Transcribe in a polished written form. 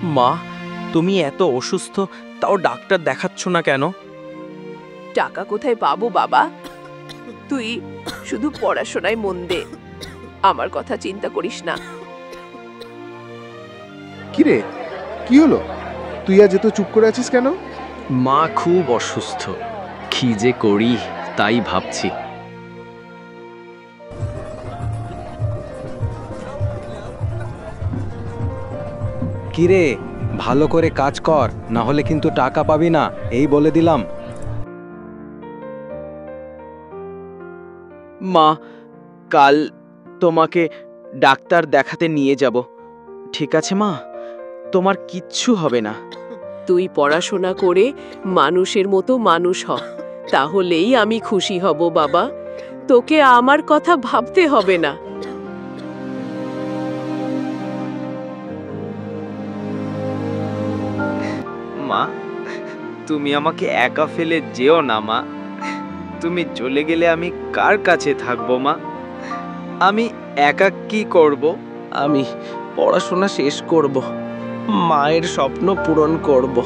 মা, তুমি এত অসুস্থ, তাও ডাক্তার দেখাচ্ছ না কেন? টাকা কোথায় পাবো বাবা? তুই শুধু পড়াশোনায় মন দে, আমার কথা চিন্তা করিস না। কিরে, কি হলো? তুই আজ এত চুপ করে আছিস কেন? মা খুব অসুস্থ, কি যে করি তাই ভাবছি। কিরে, ভালো করে কাজ কর, না হলে কিন্তু টাকা পাবি না, এই বলে দিলাম। মা, কাল তোমাকে ডাক্তার দেখাতে নিয়ে যাব, ঠিক আছে মা? তোমার কিচ্ছু হবে না। তুই পড়াশোনা করে মানুষের মতো মানুষ হ, তাহলেই আমি খুশি হব বাবা। তোকে আমার কথা ভাবতে হবে না। মা, তুমি আমাকে একা ফেলে যেও না মা। তুমি চলে গেলে আমি কার কাছে থাকবো মা? আমি একা কি করব? আমি পড়াশোনা শেষ করব, মায়ের স্বপ্ন পূরণ করব।